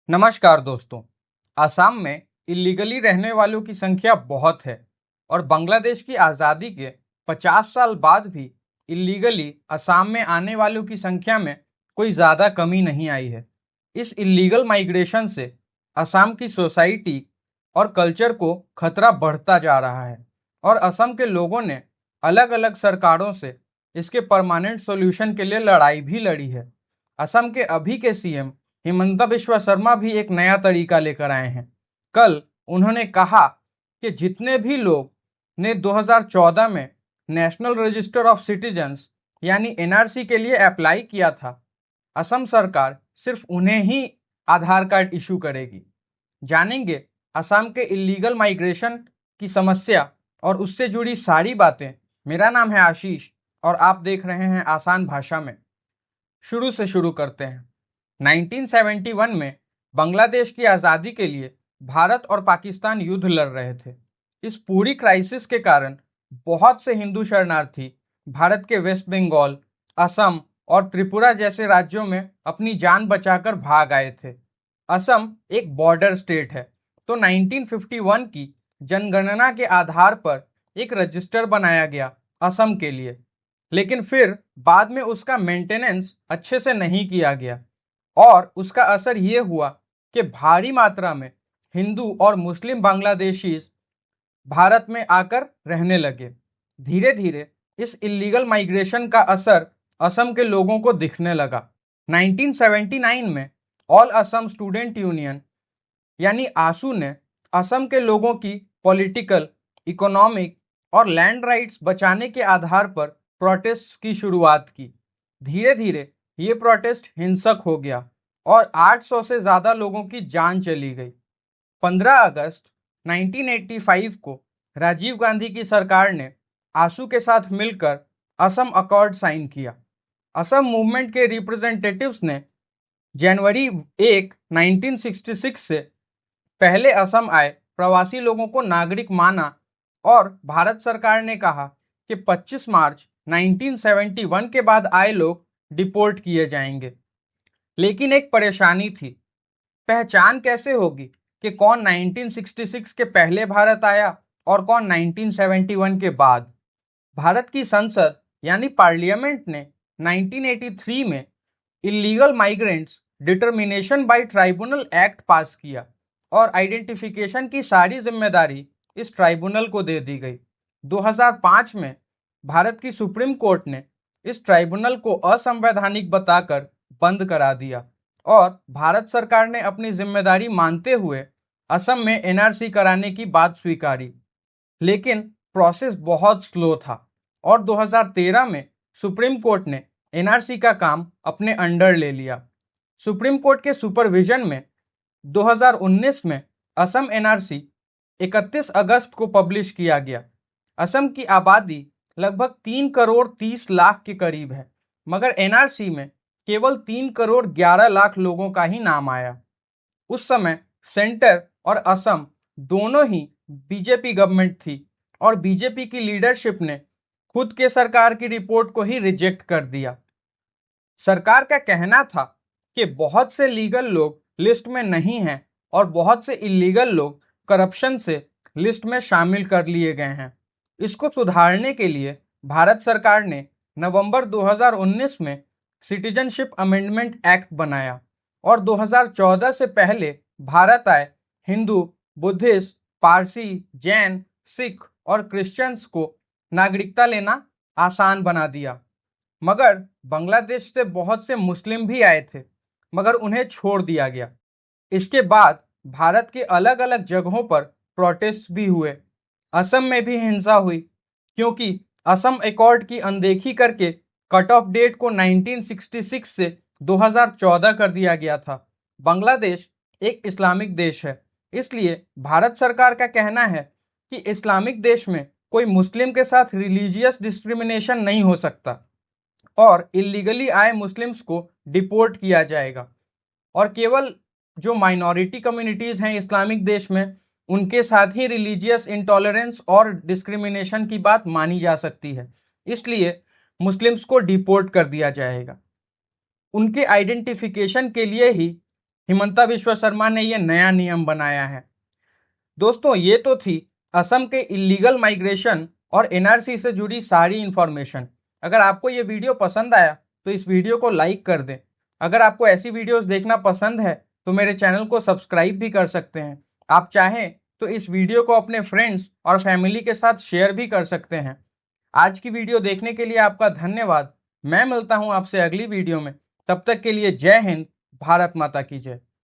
नमस्कार दोस्तों। असम में इलीगली रहने वालों की संख्या बहुत है और बांग्लादेश की आज़ादी के 50 साल बाद भी इलीगली असम में आने वालों की संख्या में कोई ज़्यादा कमी नहीं आई है। इस इलीगल माइग्रेशन से असम की सोसाइटी और कल्चर को खतरा बढ़ता जा रहा है और असम के लोगों ने अलग अलग सरकारों से इसके परमानेंट सॉल्यूशन के लिए लड़ाई भी लड़ी है। असम के अभी के सीएम हिमंता बिश्वा शर्मा भी एक नया तरीका लेकर आए हैं। कल उन्होंने कहा कि जितने भी लोग ने 2014 में नेशनल रजिस्टर ऑफ सिटीजन्स यानी एनआरसी के लिए अप्लाई किया था, असम सरकार सिर्फ उन्हें ही आधार कार्ड इशू करेगी। जानेंगे असम के इलीगल माइग्रेशन की समस्या और उससे जुड़ी सारी बातें। मेरा नाम है आशीष और आप देख रहे हैं आसान भाषा में। शुरू से शुरू करते हैं। 1971 में बांग्लादेश की आज़ादी के लिए भारत और पाकिस्तान युद्ध लड़ रहे थे। इस पूरी क्राइसिस के कारण बहुत से हिंदू शरणार्थी भारत के वेस्ट बंगाल, असम और त्रिपुरा जैसे राज्यों में अपनी जान बचाकर भाग आए थे। असम एक बॉर्डर स्टेट है, तो 1951 की जनगणना के आधार पर एक रजिस्टर बनाया गया असम के लिए, लेकिन फिर बाद में उसका मेंटेनेंस अच्छे से नहीं किया गया और उसका असर ये हुआ कि भारी मात्रा में हिंदू और मुस्लिम बांग्लादेशीज भारत में आकर रहने लगे। धीरे धीरे इस इलीगल माइग्रेशन का असर असम के लोगों को दिखने लगा। 1979 में ऑल असम स्टूडेंट यूनियन यानी आसू ने असम के लोगों की पॉलिटिकल, इकोनॉमिक और लैंड राइट्स बचाने के आधार पर प्रोटेस्ट की शुरुआत की। धीरे धीरे ये प्रोटेस्ट हिंसक हो गया और 800 से ज़्यादा लोगों की जान चली गई। 15 अगस्त 1985 को राजीव गांधी की सरकार ने आसू के साथ मिलकर असम अकॉर्ड साइन किया। असम मूवमेंट के रिप्रेजेंटेटिव्स ने जनवरी 1, 1966 से पहले असम आए प्रवासी लोगों को नागरिक माना और भारत सरकार ने कहा कि 25 मार्च 1971 के बाद आए लोग डिपोर्ट किए जाएंगे। लेकिन एक परेशानी थी, पहचान कैसे होगी कि कौन 1966 के पहले भारत आया और कौन 1971 के बाद। भारत की संसद यानी पार्लियामेंट ने 1983 में illegal migrants determination by tribunal act पास किया और आइडेंटिफिकेशन की सारी जिम्मेदारी इस ट्राइब्यूनल को दे दी गई। 2005 में भारत की सुप्रीम कोर्ट ने इस ट्राइब्यूनल को असंवैधानिक बताकर बंद करा दिया और भारत सरकार ने अपनी जिम्मेदारी मानते हुए असम में एनआरसी कराने की बात स्वीकारी। लेकिन प्रोसेस बहुत स्लो था और 2013 में सुप्रीम कोर्ट ने एनआरसी का काम अपने अंडर ले लिया। सुप्रीम कोर्ट के सुपरविजन में 2019 में असम एनआरसी 31 अगस्त को पब्लिश किया गया। असम की आबादी लगभग 3 करोड़ 30 लाख के करीब है, मगर एनआरसी में केवल 3 करोड़ 11 लाख लोगों का ही नाम आया। उस समय सेंटर और असम दोनों ही बीजेपी गवर्नमेंट थी और बीजेपी की लीडरशिप ने खुद के सरकार की रिपोर्ट को ही रिजेक्ट कर दिया। सरकार का कहना था कि बहुत से लीगल लोग लिस्ट में नहीं हैं और बहुत से इलीगल लोग करप्शन से लिस्ट में शामिल कर लिए गए हैं। इसको सुधारने के लिए भारत सरकार ने नवंबर 2019 में सिटीजनशिप अमेंडमेंट एक्ट बनाया और 2014 से पहले भारत आए हिंदू, बुद्धिस्ट, पारसी, जैन, सिख और क्रिश्चियंस को नागरिकता लेना आसान बना दिया। मगर बांग्लादेश से बहुत से मुस्लिम भी आए थे, मगर उन्हें छोड़ दिया गया। इसके बाद भारत के अलग अलग जगहों पर प्रोटेस्ट भी हुए। असम में भी हिंसा हुई क्योंकि असम अकॉर्ड की अनदेखी करके कट ऑफ डेट को 1966 से 2014 कर दिया गया था। बांग्लादेश एक इस्लामिक देश है, इसलिए भारत सरकार का कहना है कि इस्लामिक देश में कोई मुस्लिम के साथ रिलीजियस डिस्क्रिमिनेशन नहीं हो सकता और इलीगली आए मुस्लिम्स को डिपोर्ट किया जाएगा और केवल जो माइनॉरिटी कम्युनिटीज़ हैं इस्लामिक देश में उनके साथ ही रिलीजियस इंटॉलरेंस और डिस्क्रिमिनेशन की बात मानी जा सकती है। इसलिए मुस्लिम्स को डिपोर्ट कर दिया जाएगा। उनके आइडेंटिफिकेशन के लिए ही हिमंता बिश्वा शर्मा ने ये नया नियम बनाया है। दोस्तों, ये तो थी असम के इलीगल माइग्रेशन और एनआरसी से जुड़ी सारी इंफॉर्मेशन। अगर आपको ये वीडियो पसंद आया तो इस वीडियो को लाइक कर दें। अगर आपको ऐसी वीडियोस देखना पसंद है तो मेरे चैनल को सब्सक्राइब भी कर सकते हैं। आप चाहें तो इस वीडियो को अपने फ्रेंड्स और फैमिली के साथ शेयर भी कर सकते हैं। आज की वीडियो देखने के लिए आपका धन्यवाद। मैं मिलता हूं आपसे अगली वीडियो में। तब तक के लिए जय हिंद, भारत माता की जय।